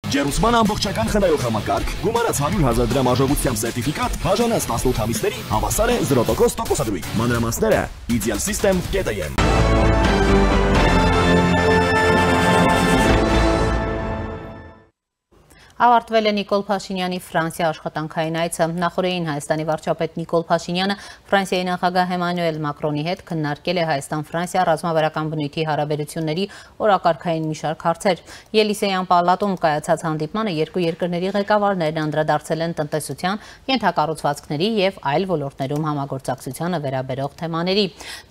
Ջերուսման ամբողջական խնայող համակարգ, գումարած 100,000 դրամ արժողությամբ սերտիֆիկատ, բաժանած 18 ամիսների հավասար է 0% տոկոսադրույք։ Մանրամասները idealsystem.am Ավարտվել է Նիկոլ Փաշինյանի Ֆրանսիա աշխատանքային այցը։ Նախորդին Հայաստանի վարչապետ Նիկոլ Փաշինյանը Ֆրանսիայի նախագահ Էմանուել Մակրոնի հետ քննարկել է Հայաստան-Ֆրանսիա ռազմավարական բնույթի հարաբերությունների օրակարգային մի շարք հարցեր։ Ելիսեյան պալատում կայացած հանդիպմանը երկու երկրների ղեկավարներն անդրադարձել են տնտեսության, ենթակառուցվածքների եւ այլ ոլորտներում համագործակցությանը վերաբերող թեմաների։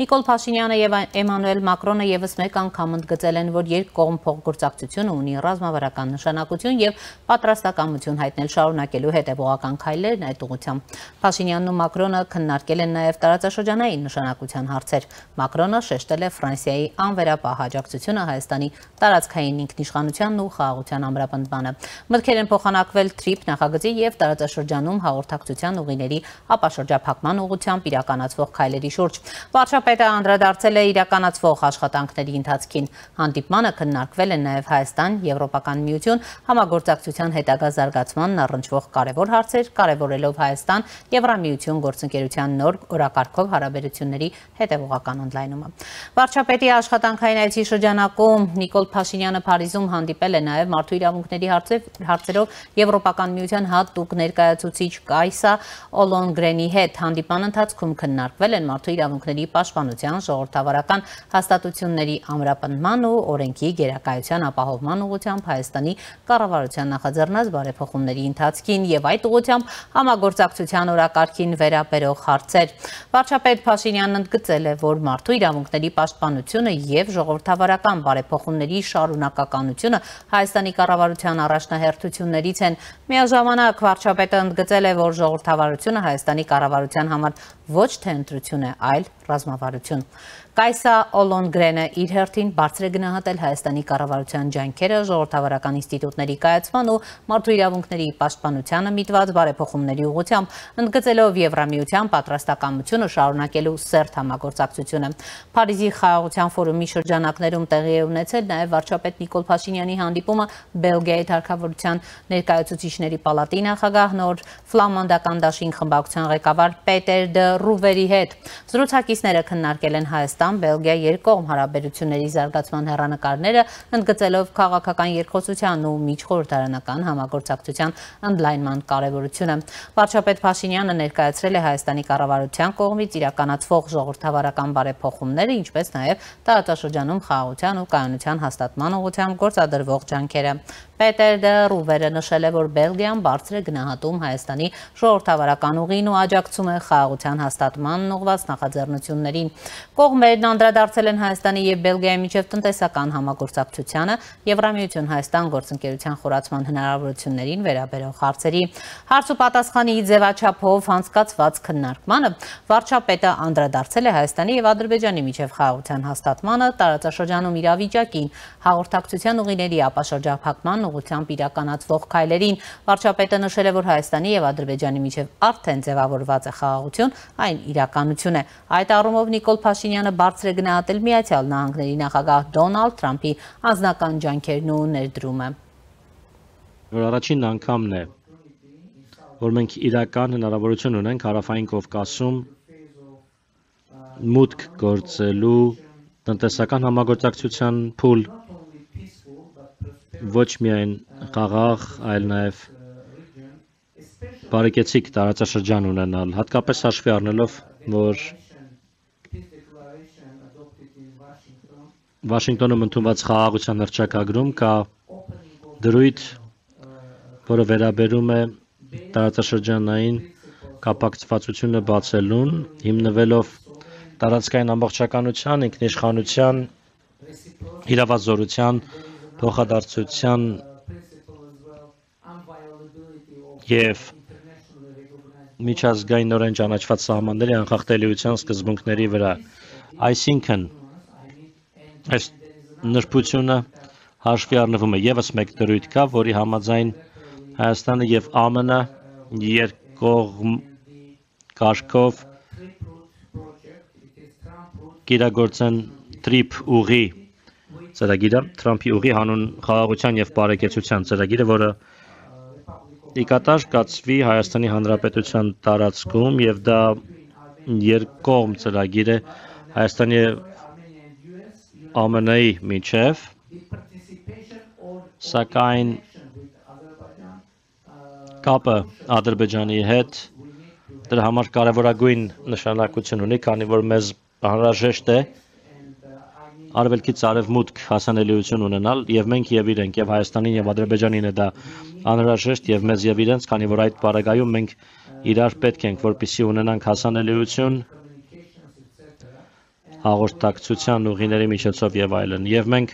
Նիկոլ Փաշինյանը եւ Էմանուել Մակրոնը եւս մեկ անգամ ընդգծել են, որ երկկողմ փոխգործակցությունը ունի ռազմավարական նշանակություն եւ պատրաստակամություն հայտնել շարունակելու հետևողական քայլերն այդ ուղղությամբ։ Փաշինյանն ու Մակրոնը քննարկել են նաև տարածաշրջանային նշանակության հարցեր։ Մակրոնը շեշտել է Ֆրանսիայի անվերապահ աջակցությունը Հայաստանի տարածքային ինքնիշխանությանն ու խաղաղության ամրապնդմանը։ Մտքեր են փոխանակվել TRIP նախագծի եւ տարածաշրջանում հաղորդակցության ուղիների ապաշրջափակման ուղղությամբ իրականացվող քայլերի շուրջ։ Վարչապետը անդրադարձել է իրականացվող աշխատանքների ընթացքին։ Հանդիպմանը քննարկվել են նաև Հայաստան, Եվրոպական միություն, համագործակցության հետագա զարգացմանն առնչվող կարևոր հարցեր, կարևորելով Հայաստան Եվրամիություն գործընկերության նոր օրակարգով հարաբերությունների հետևողական ընդլայնումը։ Վարչապետի աշխատանքային այցի շրջանակում Նիկոլ Փաշինյանը Փարիզում հանդիպել է նաև մարդու իրավունքների հարցերով Եվրոպական միության հատուկ ներկայացուցիչ Կայսա Օլոնգրենի հետ։ Հանդիպման ընթացքում քննարկվել են մարդու իրավունքների պաշտպանության, ժողովրդավարական հաստատությունների ամրապնդման ու օրենքի գերակայության ապահովման ուղղությամբ Հայաստանի կառավարության նախաձեռնած բարեփոխումների ընթացքին եւ այդ ուղղությամբ համագործակցության օրակարգին վերաբերող հարցեր։ Վարչապետ Փաշինյանն ընդգծել է, որ մարդու իրավունքների պաշտպանությունը եւ ժողովրդավարական բարեփոխումների շարունակականությունը Հայաստանի կառավարության առաջնահերթություններից են։ Միաժամանակ վարչապետը ընդգծել է, որ ժողովրդավարությունը Հայաստանի կառավարության համար ոչ թե ընտրություն է, այլ ռազմավարություն։ Կայսա Օլոնգրենը իր հերթին բարձր է գնահատել Հայաստանի կառավարության ջանքերը ժողովրդավարական ինստիտուտների կայացման ու մարդու իրավունքների պաշտպանությանը միտված բարեփոխումների ուղղությամբ, ընդգծելով Եվրամիության պատրաստակամությունը շարունակելու սերտ համագործակցությունը։ Փարիզի խաղաղության ֆորումի շրջանակներում տեղի է ունեցել նաև վարչապետ Նիկոլ Փաշինյանի հանդիպումը Բելգիայի թագավորության ներկայացուցիչների պալատի նախագահ նոր ֆլամանդական դաշինք խմբակցության ղեկավար Պետեր դը Ռուվերի հետ։ Զրուցակիցները քննարկել են Հայաստան-Բելգիա երկկողմ հարաբերությունների զարգացման հեռանկարները, ընդգծելով քաղաքական երկխոսության ու միջխորհրդարանական համագործակցության ընդլայնման կարևորությունը։ Վարչապետ Փաշինյանը ներկայացրել է Հայաստանի կառավարության կողմից իրականացվող ժողովրդավարական բարեփոխումները, ինչպես նաև տարածաշրջանում խաղաղության ու կայունության հաստատման ուղղությամբ գործադրվող ջանքերը։ Պետեր դը Ռուվերը նշել է, որ Բելգիան բարձր է գնահատում Հայաստանի ժողովրդավարական ուղին ու աջակցում է խաղաղության հաստատմանն ուղղված նախաձեռնություններին։ Կողմերն անդրադարձել են Հայաստանի եւ Բելգիայի միջև տնտեսական համագործակցությանը, Եվրամիություն-Հայաստան գործընկերության խորացման հնարավորություններին վերաբերող հարցերի։ Հարց ու պատասխանի ձևաչափով անցկացված քննարկմանը վարչապետը անդրադարձել է Հայաստանի եւ Ադրբեջանի միջև խաղաղության հաստատմանը, տարածաշրջանում իրավիճակին, հաղորդակցության ուղիների ապաշրջափակման ուղղությամբ իրականացվող քայլերին։ Վարչապետը նշել է, որ Հայաստանի եւ Ադրբեջանի միջև արդեն ձևավորված է խաղաղություն, այն իրականություն է։ Այդ առումով Նիկոլ Փաշինյանը բարձր է գնահատել Միացյալ Նահանգների նախագահ Դոնալդ Թրամփի անձնական ջանքերն ու ներդրումը։ Որ առաջին անգամն է, որ մենք իրական հնարավորություն ունենք Հարավային Կովկասում մուտք գործելու տնտեսական համագործակցության փուլ, ոչ միայն խաղաղ, այլ նաև բարեկեցիկ տարածաշրջան ունենալ, հատկապես հաշվի առնելով, որ Վաշինգտոնում ընդունված խաղաղության հռչակագրում կա դրույթ, որը վերաբերում է տարածաշրջանային կապակցվածությունը բացելուն, հիմնվելով տարածքային ամբողջականության, ինքնիշխանության, իրավազորության, փոխադարձության եւ միջազգայինորեն ճանաչված սահմանների անխախտելիության սկզբունքների վրա։ Այսինքն, այս նրբությունը հաշվի առնվում է եւս մեկ դրույթ կա, որի համաձայն Հայաստանը եւ ԱՄՆ երկկողմ կարգով կիրագործեն TRIP ուղի ծրագիրը, Թրամփի ուղի հանուն խաղաղության եւ բարեկեցության ծրագիրը, որը դիկատար կացվի Հայաստանի Հանրապետության տարածքում եւ դա երկկողմ ծրագիր է Հայաստանի եւ ԱՄՆ-ի միջև, սակայն կապը Ադրբեջանի հետ դրա համար կարևորագույն նշանակություն ունի, քանի որ մեզ անհրաժեշտ է արևելքից արևմուտք հասանելիություն ունենալ եւ մենք եւ իրենք եւ Հայաստանին եւ Ադրբեջանին է դա անհրաժեշտ եւ մեզ եւ իրենց, քանի որ այդ պարագայում մենք իրար պետք ենք, որպեսզի ունենանք հասանելիություն հաղորդակցության ուղիների միջոցով եւ այլն։ Եվ մենք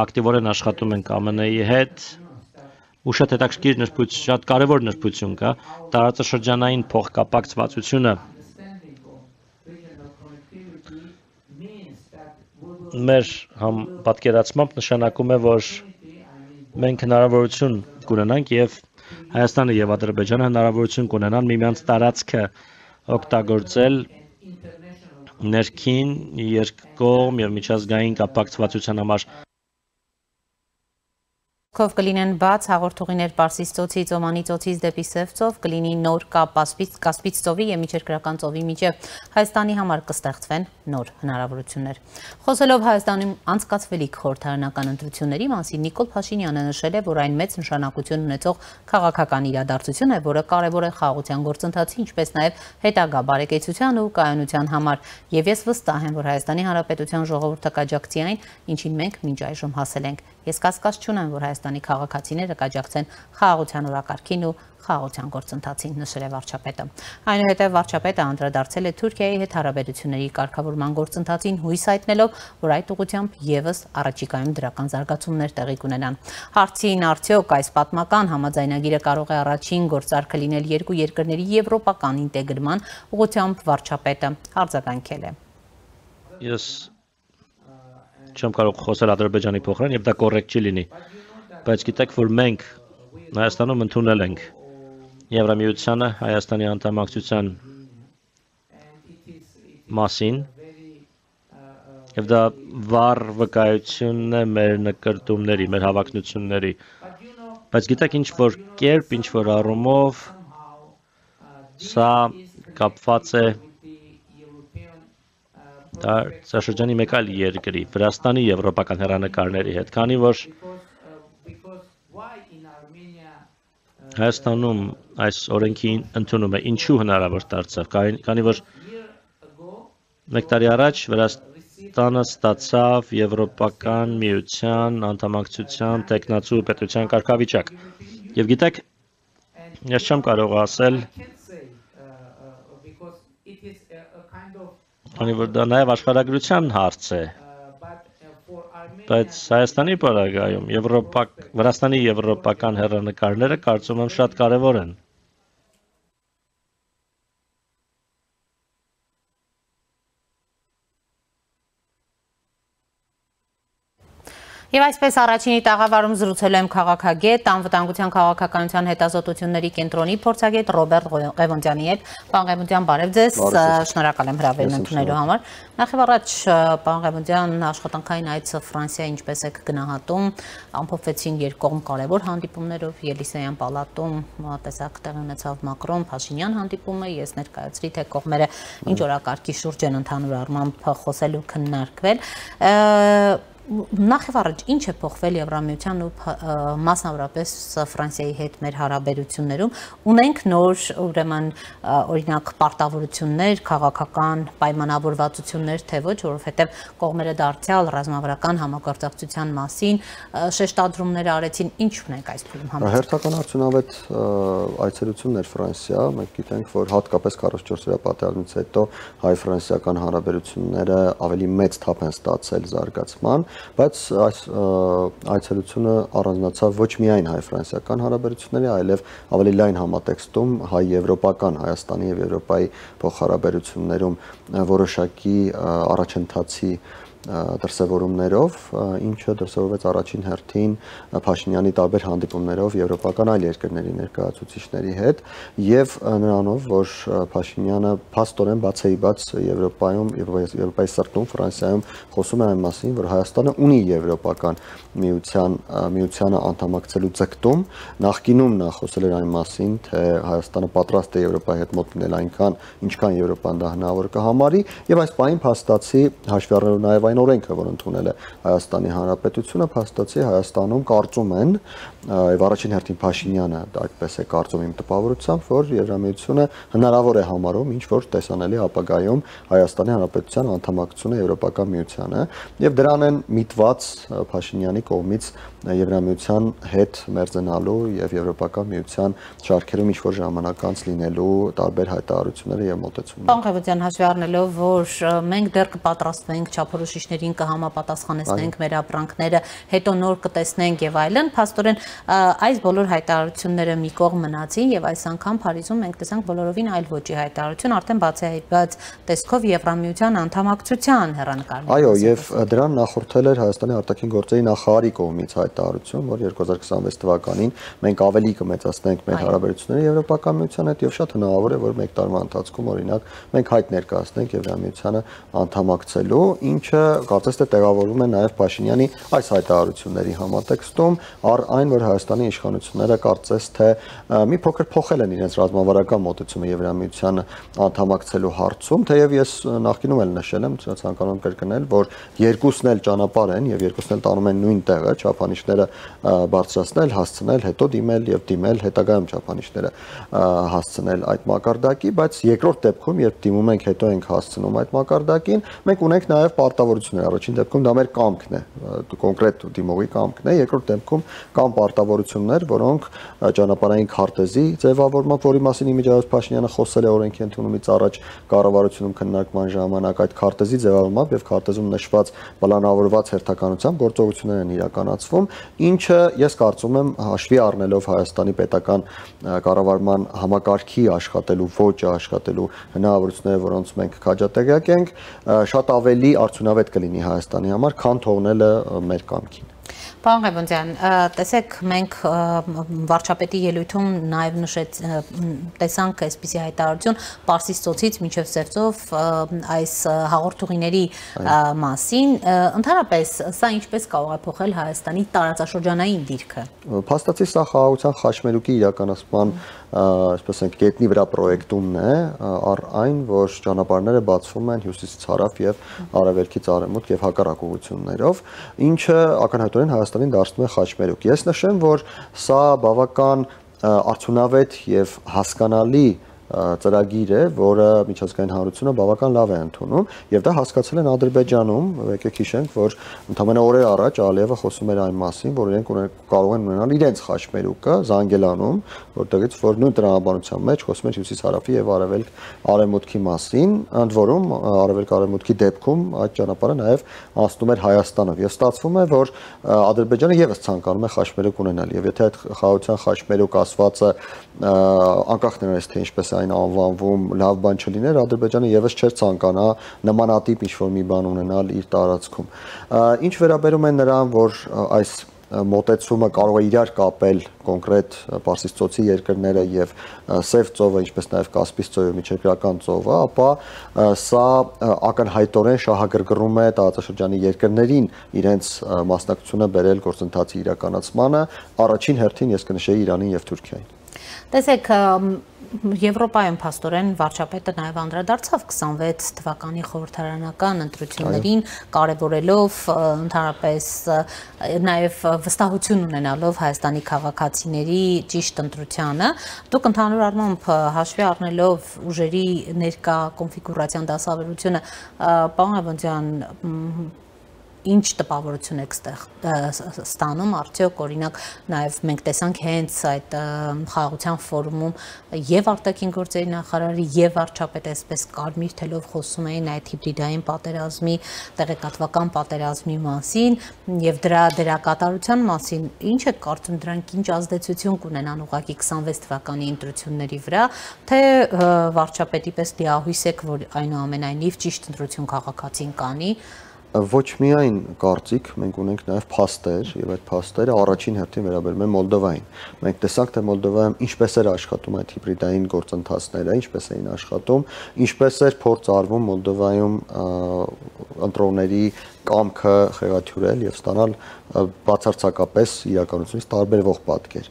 ակտիվորեն աշխատում ենք ԱՄՆ-ի հետ ու շատ հետաքրքիր շատ կարևոր նրբություն կա տարածաշրջանային փոխկապակցվածությունը մեր պատկերացմամբ նշանակում է, որ մենք հնարավորություն կունենանք եւ Հայաստանը եւ Ադրբեջանը հնարավորություն կունենան միմյանց տարածքը օգտագործել ներքին երկկողմ եւ միջազգային կապակցվածության համար Կով կլինեն բաց հաղորդուղիներ Պարսից ծոցից, Օմանի ծոցից դեպի Սև ծով, կլինի նոր կապ Կասպից ծովի եւ Միջերկրական ծովի միջև Հայաստանի համար կստեղծվեն նոր հնարավորություններ։ Խոսելով Հայաստանում անցկացվելիք խորհրդարանական ընտրությունների մասին Նիկոլ Փաշինյանը նշել է, որ այն մեծ նշանակություն ունեցող քաղաքական իրադարձություն է, որը կարևոր է խաղաղության գործընթացի, ինչպես նաեւ հետագա բարեկեցության ու կայունության համար, եւ ես վստահ եմ, որ Հայաստանի Հանրապետության ժողովուրդը կաջակցի այն, ինչին մենք մինչ այժմ հասել ենք։ Ես կասկած չունեմ, որ Հայաստանի քաղաքացիները կաջակցեն խաղաղության օրակարգին ու խաղաղության գործընթացին, նշել է վարչապետը։ Այնուհետև վարչապետը անդրադարձել է Թուրքիայի հետ հարաբերությունների կարգավորման գործընթացին, հույս հայտնելով, որ այդ ուղղությամբ եւս առաջիկայում դրական զարգացումներ տեղի կունենան։ Հարցին արդյոք այս պատմական համաձայնագիրը կարող է առաջին գործարքը լինել երկու երկրների եվրոպական ինտեգրման ուղղությամբ, վարչապետը արձագանքել է։ Ես չեմ կարող խոսել Ադրբեջանի փոխարեն եւ դա կոռեկտ չի լինի, բայց գիտեք, որ մենք Հայաստանում ընդունել ենք Եվրամիությանը Հայաստանի անդամակցության մասին եւ դա վառ վկայությունն է մեր նկարտումների, մեր հավակնությունների, բայց գիտեք, ինչ որ կերպ, ինչ որ առումով սա կապված է Տարածաշրջանի մեկ այլ երկրի, Վրաստանի եվրոպական հեռանկարների հետ, քանի որ Հայաստանում այս օրենքի ընդունումը ինչու հնարավոր դարձավ, քանի որ մեկ տարի առաջ Վրաստանը ստացավ Եվրոպական միության անդամակցության տեխնացու պետության կարգավիճակ։ Եվ գիտեք, ես չեմ կարող ասել, քանի որ դա նաև աշխարհագրության հարց է, բայց Հայաստանի պարագայում Վրաստանի եվրոպական հեռանկարները կարծում եմ շատ կարևոր են։ Եվ այսպես առաջինի տաղավարում զրուցել եմ քաղաքագետ, անվտանգության քաղաքականության հետազոտությունների կենտրոնի փորձագետ Ռոբերտ Ղևոնդյանի հետ։ Պարոն Ղևոնդյան, բարև ձեզ, շնորհակալ եմ հրավերն ընդունելու համար։ Նախ առաջ, պարոն Ղևոնդյան, աշխատանքային այցը Ֆրանսիա ինչպես եք գնահատում, ամփոփվեցին երկկողմ կարևոր հանդիպումներով, Ելիսեյան պալատում տեսակ տեղի ունեցավ Մակրոն-Փաշինյան հանդիպումը, ես ներկայացրի, թե կողմերը ինչ օրակարգի շուրջ են ընդհանուր առմամբ խոսել ու քննարկվել։ Նախ եւ առաջ ինչ է փոխվել Եվրամիության ու մասնավորապես Ֆրանսիայի հետ մեր հարաբերություններում, ունենք նոր ուրեմն օրինակ պարտավորություններ, քաղաքական պայմանավորվածություններ, թե ոչ, որովհետեւ կողմերը դարձյալ ռազմավարական համագործակցության մասին շեշտադրումներ արեցին, ինչ ունենք այս փուլում համաձայն։ Հերթական արդյունավետ այցելություններ Ֆրանսիա, մենք գիտենք, որ հատկապես 44-օրյա պատերազմից հետո հայ-ֆրանսիական հարաբերությունները ավելի մեծ թափ են ստացել զարգացման, բայց այս այցելությունը առանձնացավ ոչ միայն հայ-ֆրանսիական հարաբերությունների, այլև ավելի լայն համատեքստում հայ-եվրոպական, Հայաստանի եւ Եվրոպայի փոխհարաբերություններում որոշակի առաջընթացի դրսևորումներով, ինչը դրսևորվեց առաջին հերթին Փաշինյանի տարբեր հանդիպումներով եվրոպական այլ երկրների ներկայացուցիչների հետ եւ նրանով, որ Փաշինյանը փաստորեն բացեիբաց Եվրոպայի սրտում Ֆրանսիայում խոսում է այն մասին, որ Հայաստանը ունի եվրոպական միությանը անդամակցելու ձգտում, նախկինում նա խոսել էր այն մասին, թե Հայաստանը պատրաստ է Եվրոպայի հետ մոտենել այնքան, ինչքան Եվրոպան դա հնարավոր կհամարի, եւ այս պահին փաստացի հաշվի առնելով նաեւ այն օրենքը, որ ընդունել է Հայաստանի Հանրապետությունը, փաստացի Հայաստանում կարծում են, եւ առաջին հերթին Փաշինյանը այդպես է կարծում իմ տպավորությամբ, որ Եվրամիությունը հնարավոր է համարում ինչ որ տեսանելի ապագայում Հայաստանի Հանրապետության անդամակցությունը Եվրոպական միությանը, եւ դրան են միտված Փաշինյանի կողմից Եվրամիության հետ մերձենալու եւ Եվրոպական միության շարքերում ինչ որ ժամանակ անց լինելու տարբեր հայտարարությունները եւ մոտեցումները։ Պարոն Ղևոնդյան, հաշվի առնելով, որ մենք դեռ կպատրաստվենք չափորոշիչներին, կհամապատասխանեցնենք մեր ապրանքները, հետո նոր կտեսնենք եւ այլն, փաստորեն այս բոլոր հայտարարությունները մի կողմ մնացին եւ այս անգամ Փարիզում մենք տեսանք բոլորովին այլ ոճի հայտարարություն, արդեն բացահայտված տեսքով Եվրամիության անդամակցության հեռանկարներ։ Այո, եւ դրան նախորդել էր Հայաստանի արտաքին գործերի նախարարի կողմից հայտարարություն, որ 2026 թվականին մենք ավելի կմեծացնենք մեր հարաբերությունները Եվրոպական միության հետ եւ շատ հնարավոր է, որ մեկ տարվա ընթացքում օրինակ մենք հայտ ներկայացնենք Եվրամիությանը անդամակցելու, ինչը կարծես թե տեղավորվում է նաեւ Փաշինյանի այս հայտարարությունների համատեքստում, առ այն, որ Հայաստանի իշխանությունները կարծես թե մի փոքր փոխել են իրենց ռազմավարական մոտեցումը Եվրամիությանը անդամակցելու հարցում, թեև ես նախկինում էլ նշել եմ, ցանկանում կրկնել, որ երկուսն էլ ճանապարհ են եւ երկուսն էլ տանում են նույն տեղը, չափանիշները բարձրացնել, հասցնել, հետո դիմել, հետագայում չափանիշները հասցնել այդ մակարդակի, բայց երկրորդ դեպքում, երբ դիմում ենք, հետո ենք հասցնում այդ մակարդակին, մենք ունենք նաեւ պարտավորություններ։ Առաջին դեպքում դա մեր կամքն է, կոնկրետ դիմողի կամքն է, երկրորդ դեպքում կան պարտավորություններ, որոնք ճանապարհային քարտեզի ձևավորմամբ, որի մասին իմիջիայլոց Փաշինյանը խոսել է օրենքի ընդունումից առաջ կառավարությունում քննարկման ժամանակ, այդ քարտեզի ձևավորմամբ եւ քարտեզում նշված պլանավորված հերթականությամբ գործողություններ են իրականացվում, ինչը ես կարծում եմ հաշվի առնելով Հայաստանի պետական կառավարման համակարգի աշխատելու ոճը, աշխատելու հնարավորությունները, որոնց մենք քաջատեղյակ ենք, շատ ավելի արդյունավետ կլինի Հայաստանի համար, քան թողնելը մեր կամքին։ Պարոն Ղևոնդյան, տեսեք, մենք վարչապետի ելույթում նաև տեսանք այսպիսի հայտարարություն Պարսից ծոցից մինչև Սևծով այս հաղորդուղիների մասին, ընդհանրապես սա ինչպես կարող է փոխել Հայաստանի տարածաշրջանային դիրքը։ Փաստացի սա խաղաղության խաչմերուկի իրականացման այսպես ենք գետնի վրա պրոյեկտումն է, առ այն, որ ճանապարհները բացվում են հյուսիսից հարավ եւ արևելքից արևմուտք եւ հակառակ ուղղություններով, ինչը ակնհայտորեն Հայաստանին դարձնում է խաչմերուկ։ Ես նշեմ, որ սա բավական արդյունավետ եւ հասկանալի ծրագիր է, որը միջազգային հանրությունը բավական լավ է ընդունում եւ դա հասկացել են Ադրբեջանում, եկեք հիշենք, որ ընդամենը օրեր առաջ Ալիևը խոսում էր այն մասին, որ իրենք կարող են ունենալ իրենց խաչմերուկը Զանգելանում, որտեղից որ նույն տրամաբանության մեջ խոսում էր հյուսիս-հարավի եւ արևելք-արևմուտքի մասին, ընդ որում արևելք-արևմուտքի դեպքում այդ ճանապարհը նաեւ անցնում էր Հայաստանով եւ ստացվում է, որ Ադրբեջանը եւս ցանկանում է խաչմերուկ ունենալ եւ եթե այդ խաղաղության խաչմերուկ ասվածը անկախ նրանից թե ինչպես այն անվանվում լավ բան չլիներ, Ադրբեջանը եւս չէր ցանկանա նմանատիպ ինչ-որ մի բան ունենալ իր տարածքում։ Ինչ վերաբերում է նրան, որ այս մոտեցումը կարող է իրար կապել կոնկրետ Պարսից ծոցի երկրները եւ Սև ծովը, ինչպես նաեւ Կասպից ծովը, միջերկրական ծովը, ապա սա ակնհայտորեն շահագրգռում է տարածաշրջանի երկրներին իրենց մասնակցությունը բերել գործընթացի իրականացմանը, առաջին հերթին ես կնշեի Իրանին եւ Թուրքիային։ Տեսեք, Եվրոպայում փաստորեն վարչապետը նաև անդրադարձավ 26 թվականի խորհրդարանական ընտրություններին, կարևորելով ընդհանրապես նաև վստահություն ունենալով Հայաստանի քաղաքացիների ճիշտ ընտրությանը։ Դուք ընդհանուր առմամբ հաշվի առնելով ուժերի ներկա կոնֆիգուրացիան դասավորությունը, պարոն Ղևոնդյան, ինչ տպավորություն եք ստանում, արդյոք օրինակ նաև մենք տեսանք հենց այդ խաղաղության ֆորումում եւ արտաքին գործերի նախարարի եւ վարչապետը այսպես կարմիր թելով խոսում էին այդ հիբրիդային պատերազմի, տեղեկատվական պատերազմի մասին եւ դրա դերակատարության մասին, ինչ եք կարծում դրանք ինչ ազդեցություն կունենան ուղղակի 26 թվականի ընտրությունների վրա, թե վարչապետի պես դիահույս եք, որ այնուամենայնիվ ճիշտ ընտրություն քաղաքացին կանի Ոչ միայն կարծիք, մենք ունենք նաև փաստեր, եւ այդ փաստերը առաջին հերթին վերաբերում են Մոլդովային։ Մենք տեսանք, թե Մոլդովայում ինչպես էր աշխատում այդ հիբրիդային գործընթացները, ինչպես էին աշխատում, ինչպես էր փորձ արվում Մոլդովայում ընտրողների կամքը խեղաթյուրել եւ ստանալ բացարձակապես իրականությունից տարբերվող պատկեր։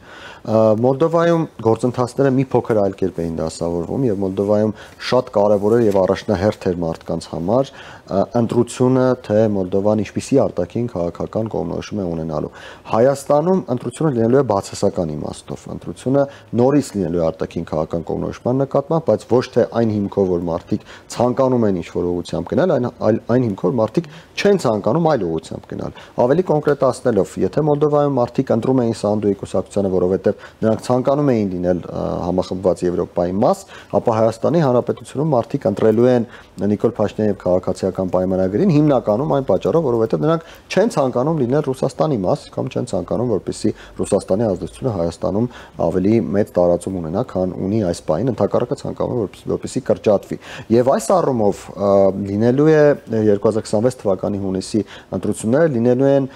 Մոլդովայում գործընթացները մի փոքր այլ կերպ էին դասավորվում եւ Մոլդովայում շատ կարեւոր էր եւ առաջնահերթ էր մարդկանց համար ընտրությունը, թե Մոլդովան ինչպիսի արտաքին քաղաքական կողմնորոշում է ունենալու։ Հայաստանում ընտրությունը լինելու է բացասական իմաստով, ընտրությունը նորից լինելու է արտաքին քաղաքական կողմնորոշման նկատմամբ, բայց ոչ թե այն հիմքով, որ մարդիկ ցանկանում են ինչ-որ ուղղությամբ գնալ, այն հիմքով մարդիկ չեն ցանկանում այլ ուղղությամբ գնալ։ Ավելի կոնկրետացնելով, եթե Մոլդովայում մարդիկ ընտրում էին Սանդուի կուսակցությանը, որովհետև նրանք ցանկանում էին լինել համախմբված Եվրոպայի մաս, ապա Հայաստանի Հանրապետությունում մարդիկ ընտրելու են Նիկոլ Փաշինյանի քաղաքացիական պայմանագրին հիմնականում այն պատճառով, որովհետև նրանք չեն ցանկանում լինել Ռուսաստանի մաս, կամ չեն ցանկանում, որպեսզի Ռուսաստանի ազդեցությունը Հայաստանում ավելի մեծ տարածում ունենա, քան ունի այս պահին, ընդհակառակը ցանկանում որպեսզի կրճատվի։ Եվ այս առումով լինելու է 2026 թվականի հունիսի ընտրությունները լինելու են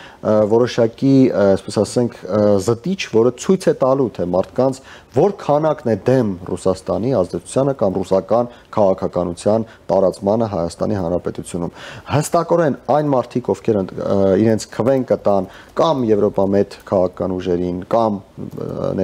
որոշակի, այսպես ասենք, զտիչ, որը ցույց է տալու, թե մարդկանց որ քանակն է դեմ Ռուսաստանի ազդեցությանը կամ ռուսական քաղաքականության տարածմանը Հայաստանի Հանրապետությունում։ Հստակորեն այն մարդիկ, ովքեր իրենց քվեն կտան կամ Եվրոպամետ քաղաքական ուժերին, կամ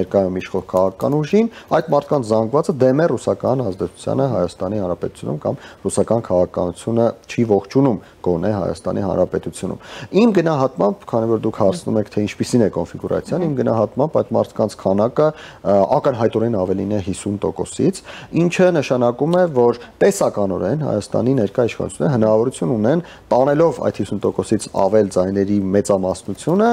ներկայում իշխող քաղաքական ուժին, այդ մարդկանց զանգվածը դեմ է ռուսական ազդեցությանը Հայաստանի Հանրապետությունում կամ ռուսական քաղաքականությունը չի ողջունում գոնե Հայաստանի Հանրապետությունում։ Իմ գնահատմամբ, քանի որ դուք հարցնում եք, թե ինչպիսին է կոնֆիգուրացիան, իմ գնահատմամբ այդ մարդկանց քանակը ակնհայտորեն ավելին է 50%-ից, ինչը նշանակում է, որ տեսականորեն Հայաստանի ներկայ իշխանությունները հնարավորություն ունեն տանելով այդ 50%-ից ավել ձայների մեծամասնությունը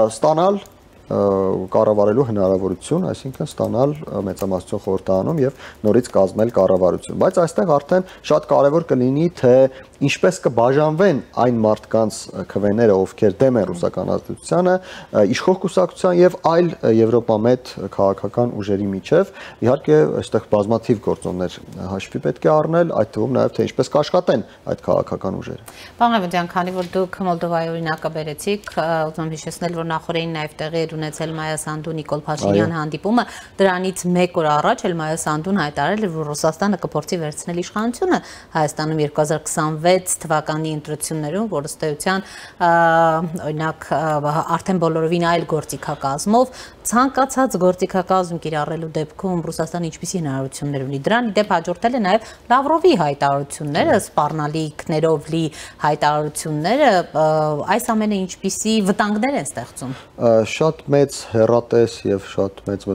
ստանալ կառավարելու հնարավորություն, այսինքն ստանալ մեծամասնություն խորհրդարանում եւ նորից կազմել կառավարություն։ Բայց այստեղ արդեն շատ կարեւոր կլինի, թե ինչպես կբաժանվեն այն մարդկանց քվեները, ովքեր դեմ են ռուսական ազդեցությանը, իշխող կուսակցության եւ այլ եվրոպամետ քաղաքական ուժերի միջև։ Իհարկե, այստեղ բազմաթիվ գործոններ հաշվի պետք է առնել, այդ թվում նաեւ թե ինչպես կաշխատեն այդ քաղաքական ուժերը։ Պարոն Ղևոնդյան, քանի որ դուք Մոլդովայի օրինակը բերեցիք, ուզում եմ հիշեցնել, որ նախորդին նաեւ տեղի ունեցել Մայա Սանդու Նիկոլ Փաշինյան հանդիպումը, դրանից մեկ օր առաջ էլ Մայա Սանդուն հայտարարել էր, որ Ռուսաստանը կփորձի վերցնել իշխանությունը Հայաստանում 2026 թվականի ընտրություններում, որ ըստ էության օրինակ արդեն բոլորովին այլ գործիքակազմով ցանկացած գործիքակազմ կիրառելու դեպքում Ռուսաստանը ինչպիսի հնարավորություններ ունի։ Դրան ի դեպ հաջորդել է նաև Լավրովի հայտարարությունները, սպառնալիքներով լի հայտարարությունները, այս ամենը ինչպիսի վտանգներ են ստեղծում։ Շատ մեծ հեռատես եւ շատ մեծ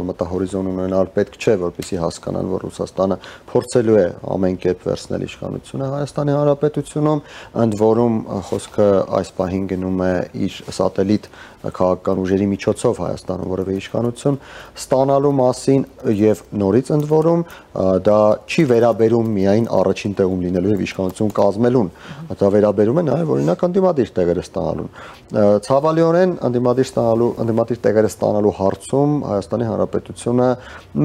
մտահորիզոն ունենալ պետք չէ, որպեսզի հասկանան, որ Ռուսաստանը փորձելու է ամեն կերպ վերցնել իշխանությունը Հայաստանի Հանրապետությունում, ընդ որում խոսքը այս պահին գնում է իր սատելիտ քաղաքական ուժերի միջոցով Հայաստանում որևէ իշխանություն ստանալու մասին եւ նորից ընդ որում դա չի վերաբերում միայն առաջին տեղում լինելու եւ իշխանություն կազմելուն, դա վերաբերում է նաեւ օրինակ անդիմադիր տեղերը ստանալուն։ Ցավալիորեն անդիմադիր տեղերը ստանալու հարցում Հայաստանի Հանրապետությունը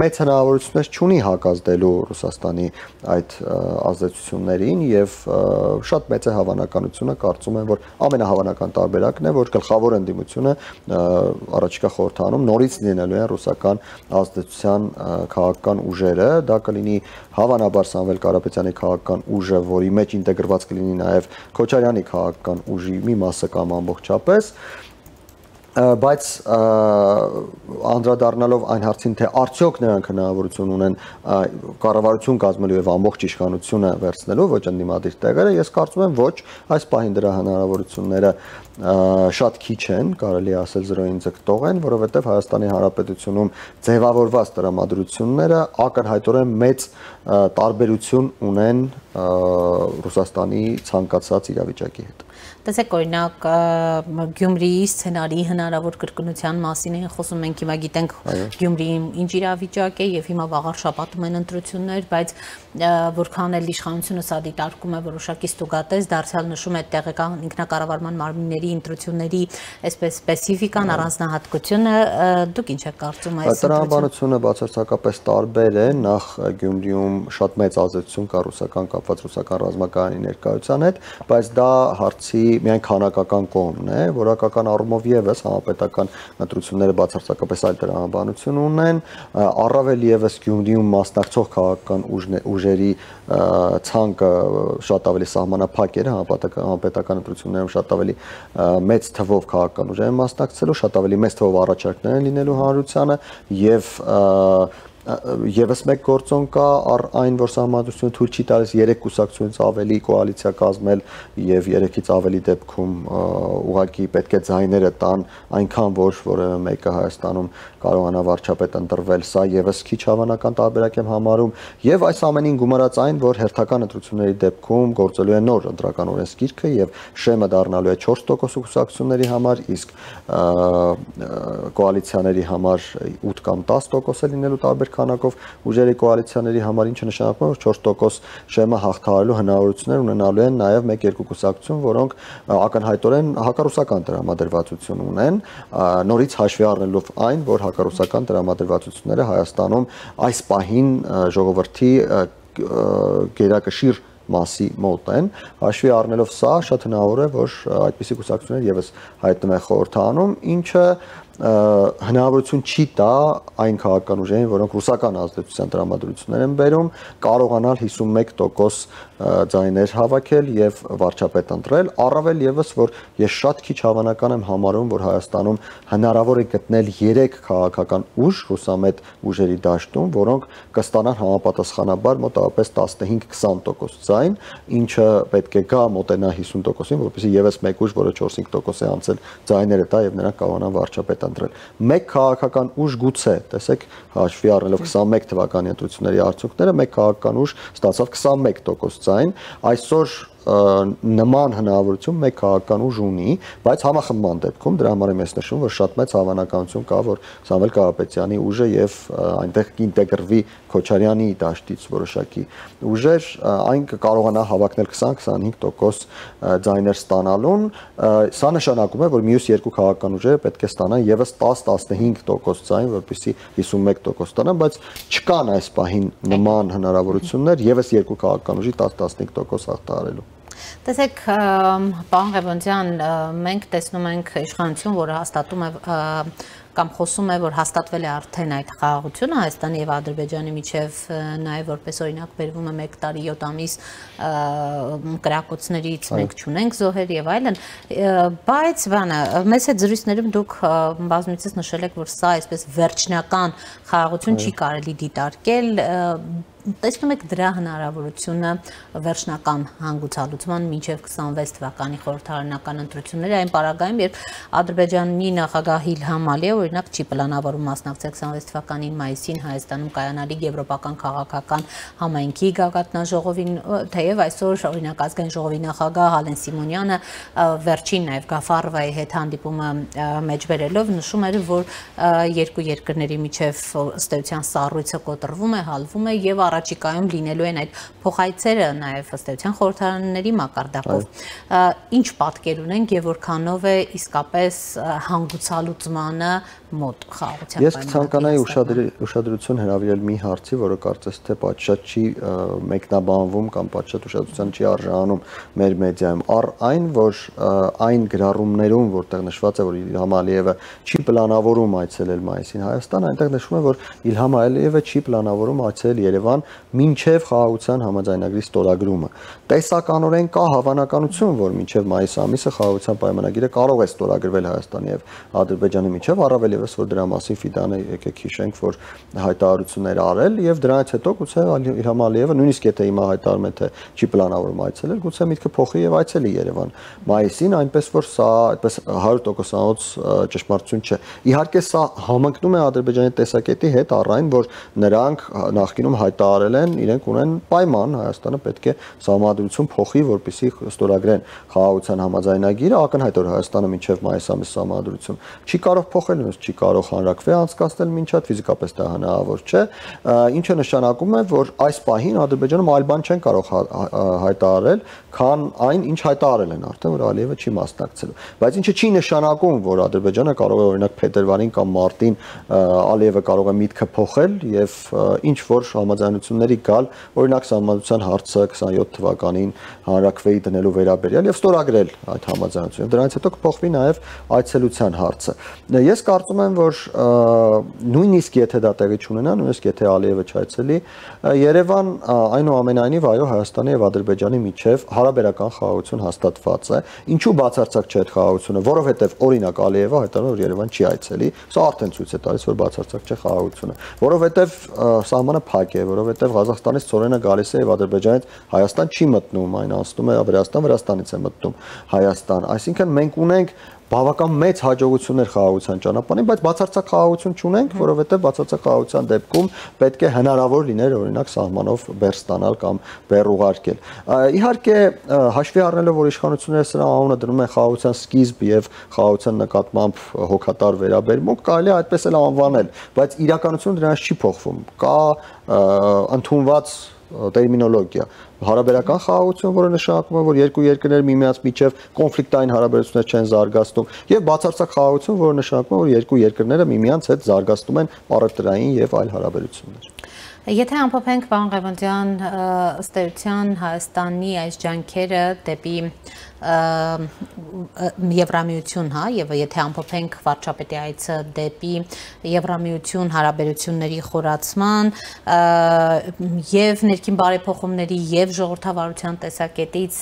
մեծ հնարավորություններ չունի հակազդելու Ռուսաստանի այդ ազդեցություններին եւ շատ մեծ է հավանականությունը, կարծում եմ, որ ամենահավանական տարբերակն է, որ գլխավոր ընդդիմությունը առաջիկա խորհրդարանում նորից լինելու են ռուսական ազդեցության քաղաքական ուժերը, դա կլինի հավանաբար Սամվել Կարապետյանի քաղաքական ուժը, որի մեջ ինտեգրված կլինի նաև Քոչարյանի քաղաքական ուժի մի մասը կամ ամբողջապես, բայց անդրադառնալով այն հարցին, թե արդյոք նրանք հնարավորություն ունեն կառավարություն կազմելու եւ ամբողջ իշխանությունը վերցնելու ոչ ընդդիմադիր տեղերը, ես կարծում եմ ոչ, այս պահին դրա հնարավորությունները շատ քիչ են, կարելի է ասել 0-ին ձգտող են, որովհետեւ Հայաստանի Հանրապետությունում ձևավորված տրամադրությունները ակնհայտորեն մեծ տարբերություն ունեն Ռուսաստանի ցանկացած իրավիճակի հետ։ Տեսեք, օրինակ Գյումրիի սցենարի հնարավոր կրկնության մասին են խոսում, մենք հիմա գիտենք Գյումրիում ինչ իրավիճակ է եւ հիմա վաղար շաբաթում են ընտրություններ, բայց որքան էլ իշխանությունը սա դիտարկում է որոշակի ստուգատես, դարձյալ նշում է տեղական ինքնակառավարման մարմինների ընտրությունների այսպես սպეციფიკան առանձնահատկությունը, դուք ինչ եք կարծում այս տրամաբանությունը բացարձակապես տարբեր է, նախ Գյումրիում շատ մեծ ազդեցություն կա ռուսական կապված ռուսական ռազմակայանի ներկայության հետ, բայց դա հարցի միայն քանակական կողմն է, որակական առումով եւս համապետական ընտրությունները բացարձակապես այլ տրամաբանություն ունեն, առավել եւս Գյումրիում մասնակցող քաղաքական ուժերի ցանկը շատ ավելի սահմանափակ էր, համապետական ընտրություններում շատ ավելի մեծ թվով քաղաքական ուժեր են մասնակցելու, շատ ավելի մեծ թվով առաջարկներ են լինելու հանրությանը եւ Եվս մեկ գործոն կա առ այն, որ սահմանադրությունը թույլ չի տալիս 3 կուսակցությունից ավելի կոալիցիա կազմել եւ 3-ից ավելի դեպքում ուղղակի պետք է ձայները տան այնքան որ որևէ մեկը Հայաստանում կարողանա վարչապետ ընտրվել, սա եւս քիչ հավանական տարբերակ եմ համարում եւ այս ամենին գումարած այն, որ հերթական ընտրությունների դեպքում գործելու է նոր ընտրական օրենսգիրքը եւ շեմը դառնալու է 4% կուսակցությունների համար, իսկ կոալիցիաների համար 8 կամ 10% է լինելու տարբեր քանակով ուժերի կոալիցիաների համար, ինչը նշանակում է, որ 4% շեմը հաղթահարելու հնարավորություններ ունենալու են նաև 1-2 կուսակցություն, որոնք ակնհայտորեն հակառուսական տրամադրվածություն ունեն, նորից հաշվի առնելով այն, որ հակառուսական տրամադրվածությունները Հայաստանում այս պահին ժողովրդի գերակշիռ մասի մոտ են, հաշվի առնելով սա, շատ հնարավոր է, որ այդպիսի կուսակցություններ եւս հայտնվում են խորհրդանում, ինչը հնարավորություն չի տա այն քաղաքական ուժերին, որոնք ռուսական ազդեցության տրամադրություններ են բերում, կարողանալ 51% ձայներ հավաքել եւ վարչապետ ընտրել, առավել եւս, որ ես շատ քիչ հավանական եմ համարում, որ Հայաստանում հնարավոր է գտնել 3 քաղաքական ուժ ռուսամետ ուժերի դաշտում, որոնք կստանան համապատասխանաբար մոտավորապես 15-20% ձայն, ինչը պետք է գա մոտենա 50%-ին, որպեսզի եւս մեկ ուժ, որը 4-5% է անցել ձայները տա եւ նրանք կարողանան վարչապետ ընտրել։ Մեկ քաղաքական ուժ գուցե, տեսեք, հաշվի առնելով 21 թվականի ընտրությունների արդյունքները, մեկ քաղաքական ուժ ստացավ 21% ձայն, այսօր նման հնարավորություն մեկ քաղաքական ուժ ունի, բայց համախմբման դեպքում դրա համար եմ ես նշում, որ շատ մեծ հավանականություն կա, որ Սամվել Կարապետյանի ուժը եւ այնտեղ կինտեգրվի Քոչարյանի դաշտից որոշակի ուժեր, այն կկարողանա հավակնել 20-25% ձայներ ստանալուն, սա նշանակում է, որ մյուս երկու քաղաքական ուժերը պետք է ստանան եւս 10-15% ձայն, որպեսզի 51% ստանան, բայց չկան այս պահին նման հնարավորություններ եւս երկու քաղաքական ուժի 10-15% հաղթահարելու։ Տեսեք, պարոն Ղևոնդյան, մենք տեսնում ենք իշխանություն, որը հաստատում է կամ խոսում է, որ հաստատվել է արդեն այդ խաղաղությունը Հայաստանի եւ Ադրբեջանի միջև, նաեւ որպես օրինակ բերվում է 1 տարի 7 ամիս կրակոցներից մենք չունենք զոհեր եւ այլն, բայց բանը մեծ այդ զրույցներում դուք բազմիցս նշել եք, որ սա այսպես վերջնական խաղաղություն չի կարելի դիտարկել, տեսնում եք դրա հնարավորությունը վերջնական հանգուցալուծման մինչև 26 թվականի խորհրդարանական ընտրությունները այն պարագայում, երբ Ադրբեջանի նախագահ Իլհամ Ալիևը օրինակ չի պլանավորում մասնակցել 26 թվականի մայիսին Հայաստանում կայանալիք եվրոպական քաղաքական համայնքի գագաթնաժողովին, թեև այսօր օրինակ ազգային ժողովի նախագահ Ալեն Սիմոնյանը վերջին նաև Գաֆարովայի հետ հանդիպումը մեջբերելով նշում էր, որ երկու երկրների միջև ըստ էության սառույցը կոտրվում է, հալվում է եւ առաջիկայում լինելու են այդ փոխայցերը նաև ըստ էության խորհրդարանների մակարդակով։ Ինչ պատկեր ունենք եւ որքանով է իսկապես հանգուցալուծմանը մոտ խաղաղության։ Ես կցանկանայի ուշադրություն հրավիրել մի հարցի, որը կարծես թե պատշաճ չի մեկնաբանվում կամ պատշաճ ուշադրության չի արժանանում մեր մեդիայում, առ այն, որ այն գրառումներում, որտեղ նշված է, որ Իլհամ Ալիևը չի պլանավորում այցելել մայիսին Հայաստան, այնտեղ նշվում է, որ Իլհամ Ալիևը չի պլանավորում այցելել Երևան մինչև խաղաղության համաձայնագրի ստորագրումը։ Տեսականորեն կա հավանականություն, որ մինչև մայիս ամիսը խաղաղության պայմանագիրը կարող է ստորագրվել Հայաստանի եւ Ադրբեջանի միջև, առավել այլևս որ դրա մասին Ֆիդանը եկեք հիշենք, որ հայտարարություններ արել եւ դրանից հետո գուցե Իլհամ Ալիևը նույնիսկ եթե հիմա հայտարարում է թե չի պլանավորում այցելել, գուցե միտքը փոխի եւ այցելի Երևան մայիսին, այնպես որ սա այդպես 100%-անոց ճշմարտություն չէ։ Իհարկե սա համընկնում է Ադրբեջանի տեսակետի հետ առայն, որ նրանք նախկինում հայտարարել են, իրենք ունեն պայման, Հայաստանը պետք է սահմանադրություն փոխի, որպեսզի ստորագրեն խաղաղության համաձայնագիրը, ակնհայտ որ Հայաստանը մինչև մայիս ամիս սահմանադրություն չի կարող փոխել, նույնիսկ չի կարող հանրակրվե անցկացնել մինչ այդ ֆիզիկապես դա հնարավոր չէ, ինչը նշանակում է, որ այս պահին Ադրբեջանում այլ բան չեն կարող հայտարարել, քան այն, ինչ հայտարարել են արդեն, որ Ալիևը չի մասնակցելու։ Բայց ինչը չի նշանակում, որ Ադրբեջանը կարող է օրինակ փետրվարին կամ մարտին Ալիևը կարող է միտքը փոխել եւ ինչ որ համաձայնությունների գալ, օրինակ սահմանադրության հարցը 27 թվականին հանրակրվեի դնելու վերաբերյալ եւ ստորագրել այդ համաձայնությունը։ Դրանից հետո կփոխվի նաեւ այցելության հարցը։ Ես կարծում եմ, որ նույնիսկ եթե դա տեղի չունենա, նույնիսկ եթե Ալիևը չայցելի, Երևան այնուամենայնիվ այո Հայաստանի եւ Ադրբեջանի միջև հարաբերական խաղաղություն հաստատված է։ Ինչու բացարձակ չէ այդ խաղաղությունը, որովհետեւ օրինակ Ալիևը հայտարարում որ Երևան չի այցելի, սա արդեն ցույց է տալիս, որ բացարձակ չէ խաղաղությունը, որովհետեւ սահմանը փակ է, որովհետեւ Ղազախստանից ծորենը գալիս է եւ Ադրբեջանից Հայաստան չի մտնում, այն անցնում է Վրաստան, Վրաստանից է մտնում Հայաստան, այսինքն մենք ունենք բավական մեծ հաջողություններ խաղաղության ճանապարհին, բայց բացարձակ խաղաղություն չունենք, որովհետև բացարձակ խաղաղության դեպքում պետք է հնարավոր լիներ օրինակ սահմանով բեռ ստանալ կամ բեռ ուղարկել։ Իհարկե հաշվի առնելով, որ իշխանությունները սրա անունը դնում են խաղաղության սկիզբ եւ խաղաղության նկատմամբ հոգատար վերաբերմունք, կարելի է այդպես էլ անվանել, բայց իրականությունը դրանից չի փոխվում։ Կա ընդունված տերմինոլոգիա հարաբերական խաղաղություն, որը նշանակում է, որ երկու երկրներ միմյանց միջև կոնֆլիկտային հարաբերություններ չեն զարգացնում, եւ բացարձակ խաղաղություն, որը նշանակում է, որ երկու երկրները միմյանց հետ զարգացնում են պարետրային եւ այլ հարաբերություններ։ Եթե ամփոփենք պարոն Ղևոնդյան, ըստ էության Հայաստանի այս ջանքերը դեպի Եվրամիություն, հա, եւ եթե ամփոփենք վարչապետի այցը դեպի Եվրամիություն հարաբերությունների խորացման եւ ներքին բարեփոխումների եւ ժողովրդավարության տեսակետից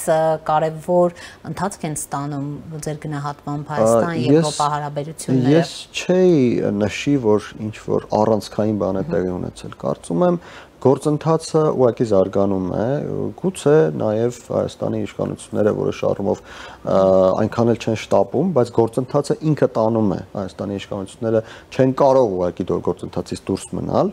կարեւոր ընթացք են ստանում ձեր գնահատմամբ Հայաստան Եվրոպա հարաբերությունները։ Ես չէի նշի, որ ինչ որ առանցքային բան է տեղի ունեցել, կարծում եմ գործընթացը ուղղակի զարգանում է, գուցե նաև Հայաստանի իշխանությունները որոշ առումով այնքան էլ չեն շտապում, բայց գործընթացը ինքը տանում է, Հայաստանի իշխանությունները չեն կարող ուղղակի գործընթացից դուրս մնալ,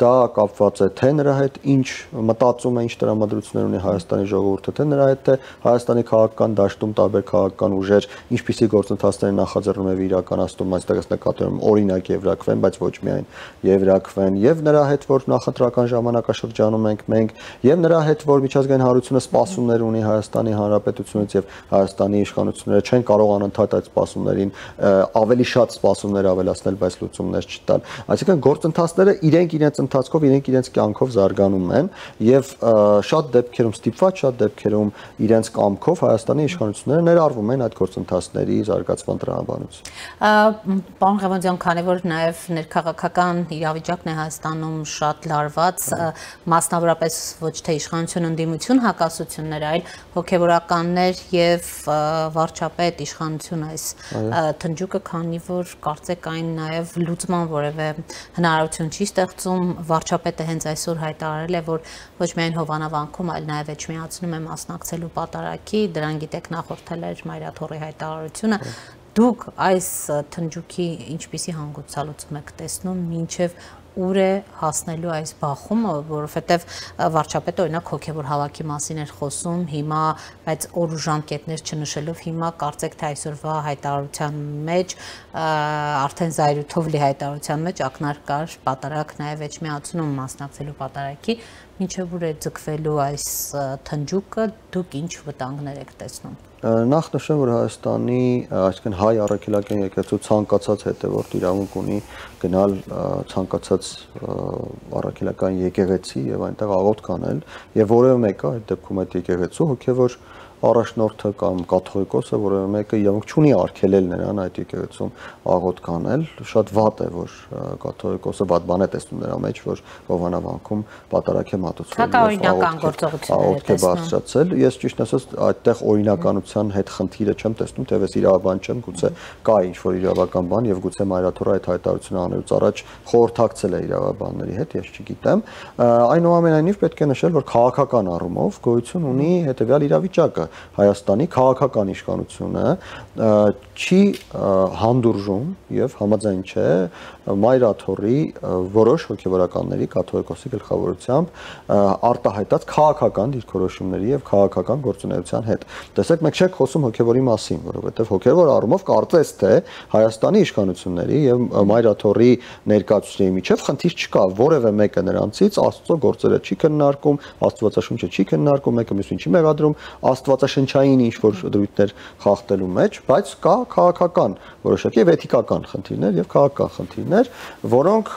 դա կապված է թե նրա հետ ինչ մտածում է, ինչ տրամադրություններ ունի Հայաստանի ժողովուրդը, թե նրա հետ թե Հայաստանի քաղաքական դաշտում տարբեր քաղաքական ուժեր, ինչպիսի գործընթացներ նախաձեռնում եւ իրականացնում, այստեղ ես նկատի ունեմ օրինակ Եվրաքվեն, բայց ոչ միայն Եվրաքվեն եւ նրա հետ որ նախընտրական ժամանակաշրջանում ենք մենք եւ նրա հետ որ միջազգային հանրությունը սպասումներ ունի Հայաստանի Հանրապետությունից եւ Հայաստանի իշխանությունները չեն կարող անընդհատ այդ սպասումներին ավելի շատ սպասումներ ավելացնել, բայց լուծումներ չտալ։ Այսինքն գործընթացները իրենց ընթացքով, իրենց կյանքով զարգանում են եւ շատ դեպքերում ստիպված, շատ դեպքերում իրենց կամքով Հայաստանի իշխանությունները ներառվում են այդ գործընթացների զարգացման տրամաբանություն։ Պարոն Ղևոնդյան, քանի որ նաեւ ներքաղաքական իրավիճակն է Հայաստանում շատ լարված, մասնավորապես ոչ թե իշխանություն ընդդիմություն հակասություններ, այլ հոգևորականներ եւ վարչապետ իշխանություն այս թնջուկը, քանի որ կարծեք այն նաեւ լուծման որևէ հնարավորություն չի ստեղծում, վարչապետը հենց այսօր հայտարարել է, որ ոչ միայն Հովանավանքում, այլ նաեւ Էջմիածնում է մասնակցելու պատարագի, դրան գիտեք նախորդել էր Մայրաթորի հայտարարությունը։ Դուք այս թնջուկի ինչպիսի հանգուցալուծում եք տեսնում, մինչև ուր է հասնելու այս բախումը, որովհետև վարչապետը օրինակ հոգևոր հավաքի մասին էր խոսում, հիմա բայց օր ու ժամկետներ չնշելով, հիմա կարծեք թե այսօրվա հայտարարության մեջ, արդեն զայրույթով լի հայտարարության մեջ ակնարկար պատարագ նաև Էջմիածնում մասնակցելու պատարագի, մինչև ուր է ձգվելու այս թնջուկը, դուք ինչ վտանգներ եք տեսնում։ Նախ նշեմ, որ Հայաստանի, այսինքն հայ առաքելական եկեղեցու ցանկացած հետևորդ իրավունք ունի գնալ ցանկացած առաքելական եկեղեցի եւ այնտեղ աղոթք անել եւ որևէ մեկը այդ դեպքում այդ եկեղեցու հոգեվոր առաջնորդը կամ կաթողիկոսը, որևէ մեկը իրավունք չունի արգելել նրան այդ եկեղեցում աղոթք անել, շատ վատ է, որ կաթողիկոսը վատ բան է տեսնում նրա մեջ, որ Հովանավանքում պատարագ է մատուցվել աղոթք է բարձրացել։ Ես ճիշտ ասած այդտեղ օրինականության հետ խնդիրը չեմ տեսնում, թեև իրավաբան չեմ, գուցե կա ինչ-որ իրավական բան եւ գուցե Մայրաթորը այդ հայտարարությունը անելուց առաջ խորհրդակցել է իրավաբանների հետ, ես չգիտեմ։ Այնուամենայնիվ պետք է նշել, որ քաղաքական առումով գոյություն ունի հետեւյալ իրավիճակը. Հայաստանի քաղաքական իշխանությունը չի հանդուրժում եւ համաձայն չէ Մայրաթորի որոշ հոգեվորականների կաթողիկոսի գլխավորությամբ արտահայտած քաղաքական դիրքորոշումների եւ քաղաքական գործունեության հետ։ Տեսեք, մենք չենք խոսում հոգեվորի մասին, որովհետեւ հոգեվոր առումով կարծես թե Հայաստանի իշխանությունների եւ Մայրաթորի ներկայացուցիչների միջև խնդիր չկա, որևէ մեկը նրանցից Աստծո գործերը չի քննարկում, Աստվածաշունչը չի քննարկում, մեկը մյուսին չի մեղադրում աստվածաշնչային ինչ-որ դրույթներ խախտելու մեջ, բայց կա քաղաքական որոշակի եւ էթիկական խնդիրներ եւ քաղաքական խնդիրներ, որոնք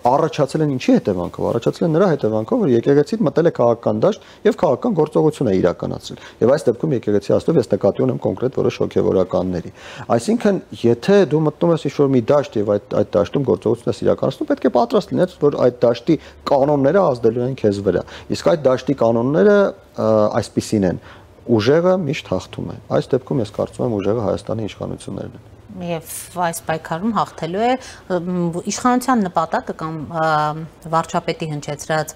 առաջացել են ինչի հետևանքով, առաջացել են նրա հետևանքով, որ եկեղեցին մտել է քաղաքական դաշտ եւ քաղաքական գործողություն է իրականացրել։ Եվ այս դեպքում եկեղեցի աստով ես նկատի ունեմ կոնկրետ որոշ հոգեվորականների։ Այսինքն, եթե դու մտնում ես ինչ-որ մի դաշտ եւ այդ դաշտում գործողություն ես իրականացնում, պետք է պատրաստ լինես, որ այդ դաշտի կանոնները ազդելու են քեզ վրա։ Իսկ այդ դաշտի կանոնները այսպիսին են. ուժեղը միշտ հաղթում է։ Այս դեպքում ես կարծում եմ ուժեղը Հայաստանի իշխանություններն են։ Եվ այս պայքարում հաղթելու է իշխանության նպատակը կամ վարչապետի հնչեցրած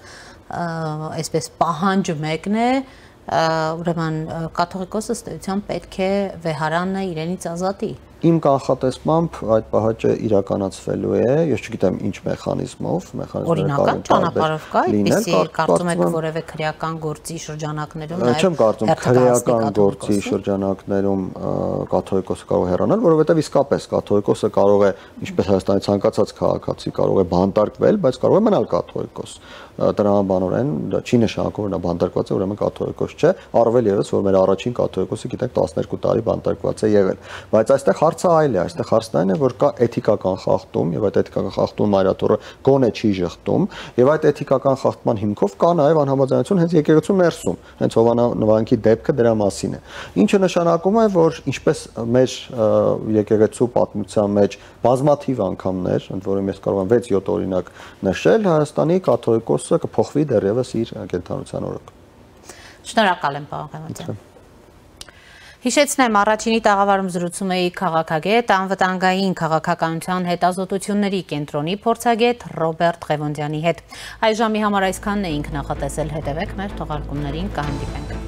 այսպես պահանջը մեկն է, ուրեմն կաթողիկոսը ըստ էության պետք է վեհարանը իրենից ազատի։ Իմ կանխատեսմամբ այդ պահանջը իրականացվելու է, ես չգիտեմ ինչ մեխանիզմով, օրինական ճանապարհով կա, այդպիսի կարծում եք որևէ քրեական գործի շրջանակներում նաև չեմ կարծում քրեական գործի շրջանակներում կաթողիկոսը կարող է հեռանալ, որովհետև իսկապես կաթողիկոսը կարող է, ինչպես Հայաստանի ցանկացած քաղաքացի կարող է բանտարկվել, բայց կարող է մնալ կաթողիկոս։ Տրամաբանորեն չի նշանակում, որ նա բանտարկված է, ուրեմն կաթողիկոս չէ, առավել ևս որ մեր առաջին կաթողիկոսը գիտենք 12 տարի բանտարկված է եղել, բայց այստեղ հարցը այլ է, այստեղ հարցն այն է, որ կա էթիկական խախտում եւ այդ էթիկական խախտումը Մայրաթորը գոնե չի շղթում եւ այդ էթիկական խախտման հիմքով կա նաեւ անհամաձայնություն հենց եկեղեցու ներսում, հենց Հովանավանքի դեպքը դրա մասին է, ինչը նշանակում է, որ ինչպես մեր եկեղեցու պատմության մեջ բազմաթիվ անգամներ, ընդ որում ես կարող եմ 6-7 օրինակ նշել, Հայաստանի կաթողիկոսը կփոխվի դեռևս իր կենթանության օրոք։ Շնորհակալ եմ, պարոն Ղևոնդյան։ Հիշեցնեմ, առաջինի տաղավարում զրուցում էի քաղաքագետ, անվտանգային քաղաքականության հետազոտությունների կենտրոնի փորձագետ Ռոբերտ Ղևոնդյանի հետ։ Այս ժամի համար այսքանն էինք նախատեսել, հետևեք մեր թողարկումներին, կհանդիպենք։